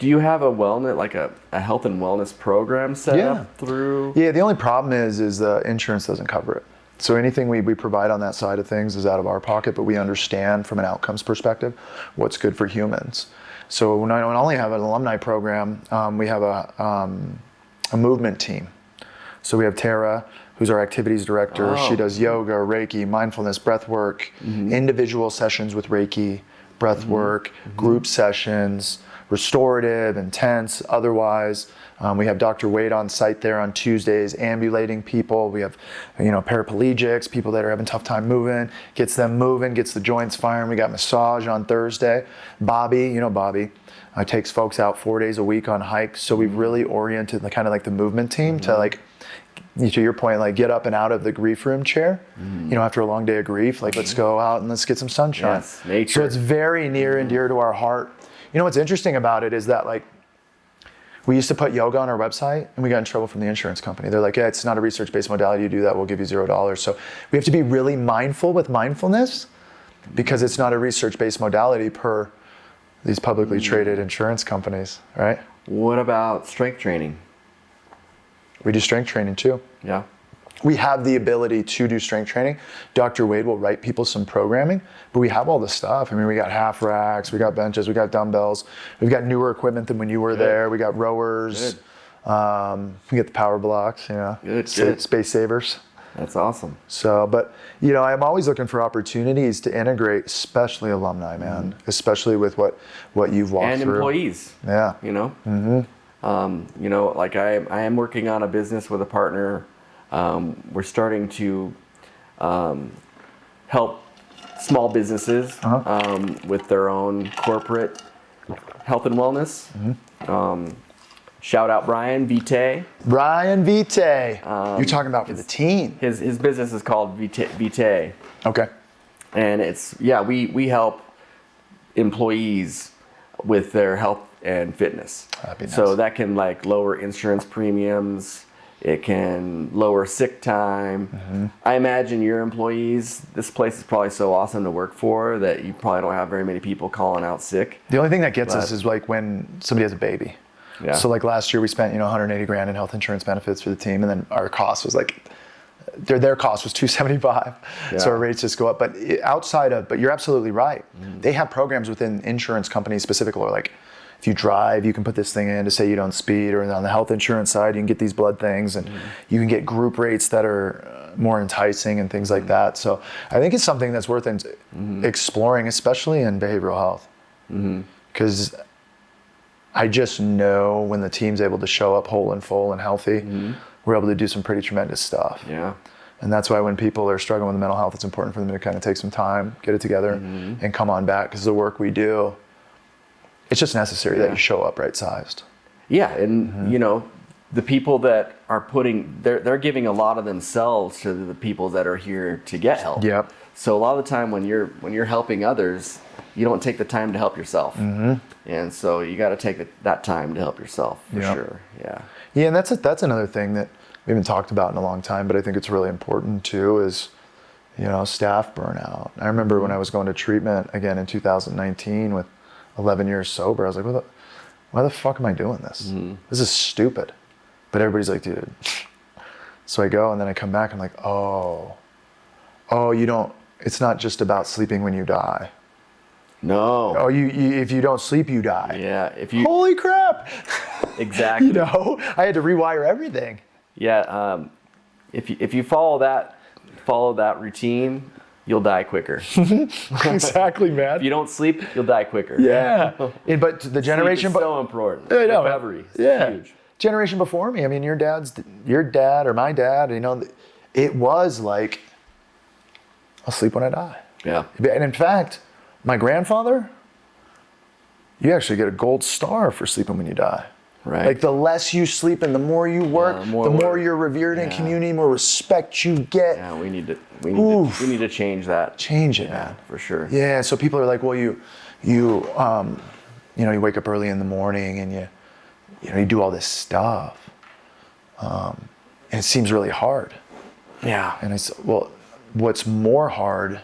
do you have a wellness, like a health and wellness program set up through? Yeah, the only problem is the insurance doesn't cover it. So anything we provide on that side of things is out of our pocket, but we understand from an outcomes perspective what's good for humans. So we not only have an alumni program, we have a movement team. So we have Tara, who's our activities director. She does yoga, Reiki, mindfulness, breath work, individual sessions with Reiki, breath work, group sessions, restorative, intense, otherwise. We have Dr. Wade on site there on Tuesdays, ambulating people. We have, paraplegics, people that are having a tough time moving, gets them moving, gets the joints firing. We got massage on Thursday. Bobby, takes folks out 4 days a week on hikes. So we've really oriented the kind of like the movement team to like, to your point, like get up and out of the grief room chair, after a long day of grief, like let's go out and let's get some sunshine. Yes, nature. So it's very near and dear to our heart. You know what's interesting about it is that like, we used to put yoga on our website and we got in trouble from the insurance company. They're like, yeah, it's not a research-based modality. You do that, we'll give you $0. So we have to be really mindful with mindfulness because it's not a research-based modality per these publicly traded insurance companies, right? What about strength training? We do strength training too. Yeah. We have the ability to do strength training. Dr. Wade will write people some programming, but we have all the stuff. I mean, we got half racks, we got benches, we got dumbbells. We've got newer equipment than when you were there. We got rowers. We get the power blocks, Good. Space savers. That's awesome. So, but, I'm always looking for opportunities to integrate, especially alumni, man, especially with what you've walked and through. And employees. Yeah. Like I am working on a business with a partner. We're starting to help small businesses with their own corporate health and wellness. Shout out Brian Vitae. Brian Vitae. You're talking about for the team. His business is called Vitae. Okay. And we help employees with their health and fitness. That'd be nice. So that can like lower insurance premiums. It can lower sick time. I imagine your employees, this place is probably so awesome to work for that you probably don't have very many people calling out sick. The only thing that gets us is like when somebody has a baby. Yeah. So like last year we spent, $180,000 in health insurance benefits for the team, and then our cost was like, their cost was $275. Yeah. So our rates just go up. But but you're absolutely right. They have programs within insurance companies specifically, like if you drive, you can put this thing in to say you don't speed, or on the health insurance side, you can get these blood things, and you can get group rates that are more enticing and things like that. So I think it's something that's worth exploring, especially in behavioral health. Because I just know when the team's able to show up whole and full and healthy, we're able to do some pretty tremendous stuff. Yeah. And that's why when people are struggling with mental health, it's important for them to kind of take some time, get it together, and come on back, because the work we do, it's just necessary that you show up right-sized. Yeah, and the people that are they're giving a lot of themselves to the people that are here to get help. Yep. So a lot of the time when you're helping others, you don't take the time to help yourself. And so you got to take that time to help yourself for sure. Yeah. Yeah, and that's another thing that we haven't talked about in a long time, but I think it's really important too is, staff burnout. I remember when I was going to treatment again in 2019 with 11 years sober, I was like, why the fuck am I doing this? This is stupid. But everybody's like, dude. So I go and then I come back and I'm like, oh, it's not just about sleeping when you die. No. Oh, if you don't sleep, you die. Yeah. Holy crap. Exactly. I had to rewire everything. Yeah. If you follow that routine, you'll die quicker. Exactly, man. If you don't sleep, you'll die quicker. Yeah. But the generation, sleep is so important. I know. Recovery is huge. Generation before me. I mean, your dad or my dad. It was like I'll sleep when I die. Yeah. And in fact, my grandfather, you actually get a gold star for sleeping when you die. Right. Like the less you sleep and the more you work, the more you're revered in community, more respect you get. Yeah, we need to change that. Change it, man. For sure. Yeah, so people are like, well, you wake up early in the morning and you do all this stuff. And it seems really hard. Yeah. And I said, well, what's more hard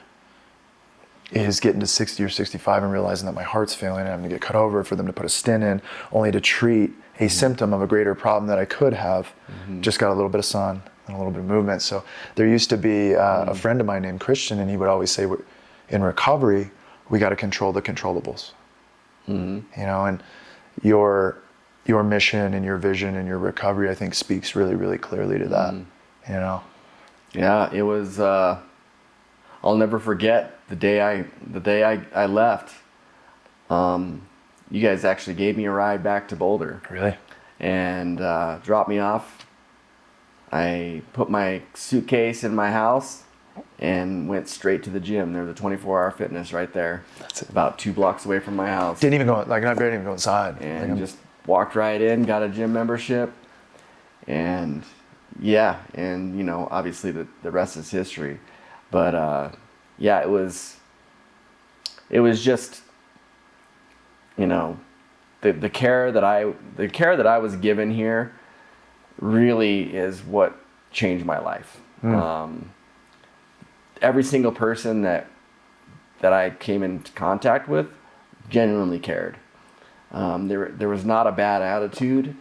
is getting to 60 or 65 and realizing that my heart's failing and I'm gonna get cut over for them to put a stent in, only to treat a symptom of a greater problem that I could have. Just got a little bit of sun and a little bit of movement. So there used to be a friend of mine named Christian, and he would always say, in recovery, we got to control the controllables. You know, and your mission and your vision and your recovery, I think, speaks really, really clearly to that. You know. Yeah, it was. I'll never forget the day I left. You guys actually gave me a ride back to Boulder. Really? And dropped me off. I put my suitcase in my house and went straight to the gym. There's a 24-hour fitness right there. That's it. About 2 blocks away from my house. Didn't even go, like, I didn't even go inside. And just walked right in, got a gym membership. And yeah, and you know, obviously the rest is history. But yeah, it was just, you know, the care that I was given here really is what changed my life. Every single person that I came into contact with genuinely cared. There was not a bad attitude.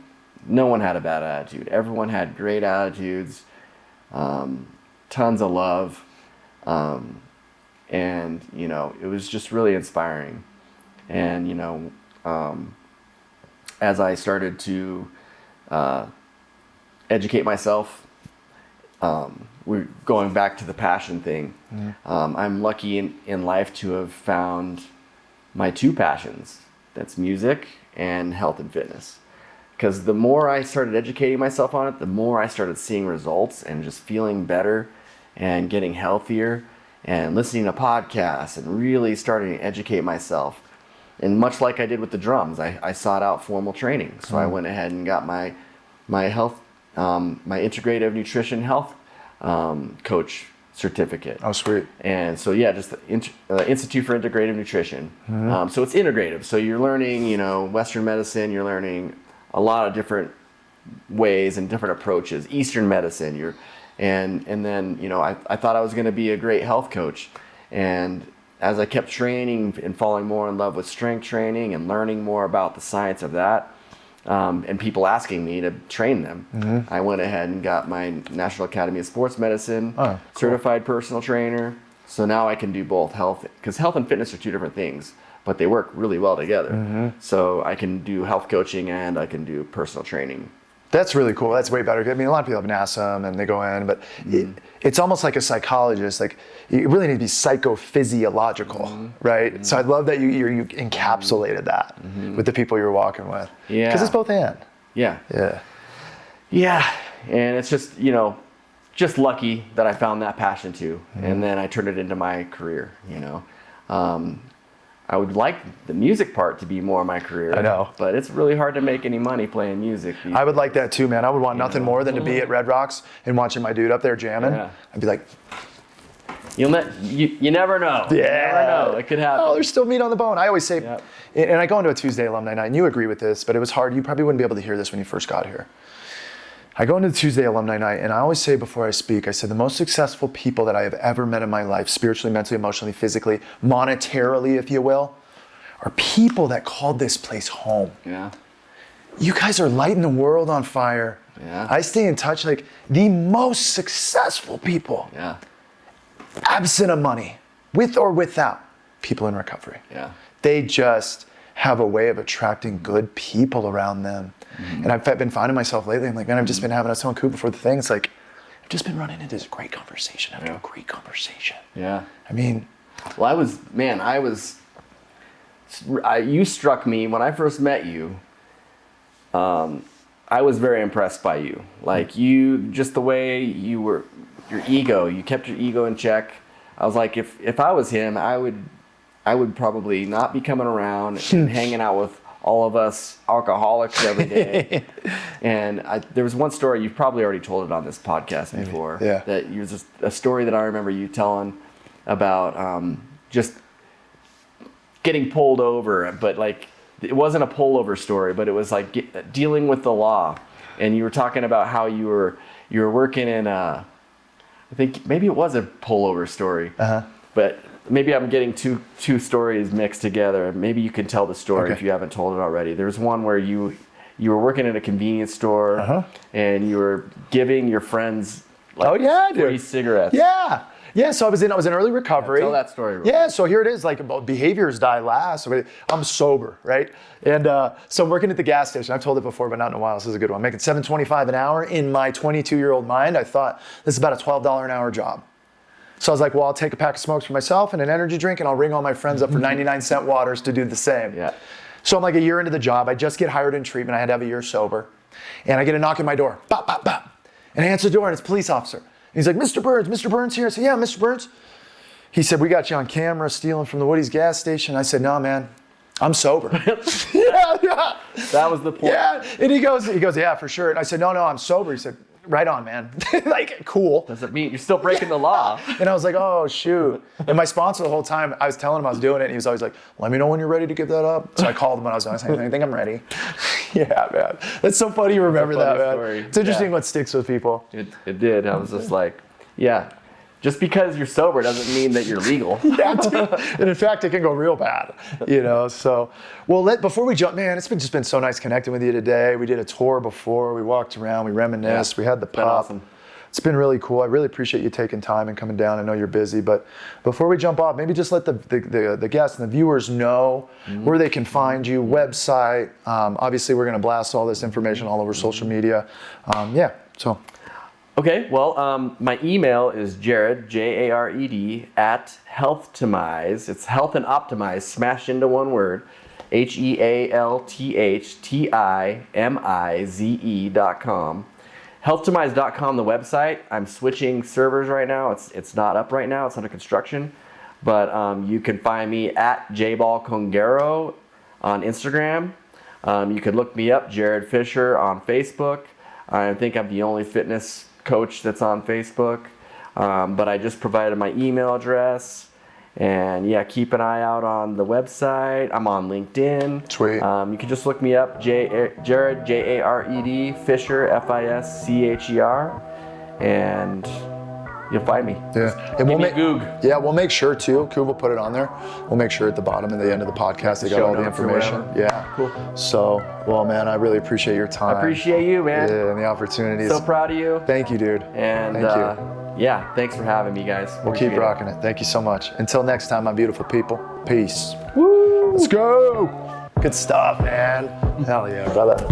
No one had a bad attitude. Everyone had great attitudes, tons of love, and you know, it was just really inspiring. And you know, as I started to educate myself, we're going back to the passion thing. I'm lucky in life to have found my 2 passions. That's music and health and fitness. Because the more I started educating myself on it, the more I started seeing results and just feeling better and getting healthier and listening to podcasts and really starting to educate myself. And much like I did with the drums, I sought out formal training. So I went ahead and got my health, my integrative nutrition health coach certificate. Oh, sweet. And so yeah, just the Institute for Integrative Nutrition. So it's integrative. So you're learning, you know, Western medicine. You're learning a lot of different ways and different approaches. Eastern medicine. And then you know, I thought I was going to be a great health coach. And as I kept training and falling more in love with strength training and learning more about the science of that, and people asking me to train them, I went ahead and got my National Academy of Sports Medicine certified personal trainer. So now I can do both health, because health and fitness are 2 different things, but they work really well together. So I can do health coaching and I can do personal training. That's really cool. That's way better. I mean, a lot of people have NASM and they go in, but it's almost like a psychologist. Like, you really need to be psychophysiological, right? So I love that you encapsulated that with the people you're walking with. Yeah. Because it's both and. Yeah. Yeah. Yeah. And it's just, you know, just lucky that I found that passion too. And then I turned it into my career, you know. I would like the music part to be more my career. I know. But it's really hard to make any money playing music. I would like that too, man. I would want nothing more than to be at Red Rocks and watching my dude up there jamming. Yeah. I'd be like, you never know. Yeah. You never know. It could happen. Oh, there's still meat on the bone. I always say, and I go into a Tuesday alumni night, and you agree with this, but it was hard. You probably wouldn't be able to hear this when you first got here. I go into the Tuesday alumni night, and I always say before I speak, I said, the most successful people that I have ever met in my life, spiritually, mentally, emotionally, physically, monetarily, if you will, are people that called this place home. Yeah. You guys are lighting the world on fire. Yeah. I stay in touch, like the most successful people, Yeah. absent of money, with or without, people in recovery. Yeah. They just have a way of attracting good people around them. And I've been finding myself lately, I'm like, man, I've just been having, I was telling Coop before the thing, it's like, I've just been running into this great conversation after a great conversation. Yeah. I mean. Well, you struck me when I first met you. I was very impressed by you. Like, you, just the way you were, your ego, you kept your ego in check. I was like, if I was him, I would probably not be coming around and hanging out with all of us alcoholics every day. And there was one story, you've probably already told it on this podcast before. Yeah. That you was just a story that I remember you telling about just getting pulled over, but like it wasn't a pullover story, but it was like dealing with the law. And you were talking about how you were working in I think maybe it was a pullover story, but maybe I'm getting two stories mixed together. Maybe you can tell the story if you haven't told it already. There's one where you were working at a convenience store and you were giving your friends free cigarettes. Yeah, so I was in early recovery. Tell that story. Yeah, so here it is, like about behaviors die last. I'm sober, right? And so I'm working at the gas station. I've told it before, but not in a while. This is a good one. I'm making $7.25 an hour. In my 22-year-old mind, I thought this is about a $12 an hour job. So I was like, well, I'll take a pack of smokes for myself and an energy drink, and I'll ring all my friends up for 99-cent waters to do the same. Yeah. So I'm like a year into the job. I just get hired in treatment. I had to have a year sober. And I get a knock at my door. Bop, bop, bop. And I answer the door, and it's a police officer. He's like, Mr. Burns here. I said, yeah, Mr. Burns. He said, we got you on camera stealing from the Woody's gas station. I said, no, man, I'm sober. yeah. That was the point. Yeah, and he goes, yeah, for sure. And I said, no, I'm sober. He said, right on, man. Like, cool. Does it mean you're still breaking the law? And I was like, oh, shoot. And my sponsor the whole time, I was telling him I was doing it, and he was always like, let me know when you're ready to give that up. So I called him when I was saying, I think I'm ready. Yeah, man. That's so funny you remember that, man. Story. It's interesting what sticks with people. It did. I was just like, yeah. Just because you're sober doesn't mean that you're legal. Yeah, dude. And in fact, it can go real bad, So, well, before we jump, man, it's just been so nice connecting with you today. We did a tour before. We walked around. We reminisced. We had the pop. Awesome. It's been really cool. I really appreciate you taking time and coming down. I know you're busy, but before we jump off, maybe just let the guests and the viewers know where they can find you, website. Obviously, we're going to blast all this information all over social media. So. Okay, well, my email is Jared, Jared, at Healthtimize. It's health and optimize smashed into one word. HealthTimize.com. Healthtimize.com, the website. I'm switching servers right now. It's not up right now. It's under construction. But you can find me at jballcongaro on Instagram. You can look me up, Jared Fischer, on Facebook. I think I'm the only fitness coach that's on Facebook, but I just provided my email address, and yeah, keep an eye out on the website. I'm on LinkedIn. Sweet. You can just look me up, Jared, Jared, Fischer, Fischer, and you'll find me. Yeah, and we'll make Goog. Yeah, we'll make sure too. Cool, we'll put it on there. We'll make sure at the bottom and the end of the podcast they got all the information. Yeah, cool. So, well, man, I really appreciate your time. I appreciate you, man. Yeah, and the opportunities. So proud of you. Thank you, dude. And thank you. Yeah, thanks for having me, guys. We'll keep rocking it. Thank you so much. Until next time, my beautiful people. Peace. Woo! Let's go. Good stuff, man. Hell yeah, brother.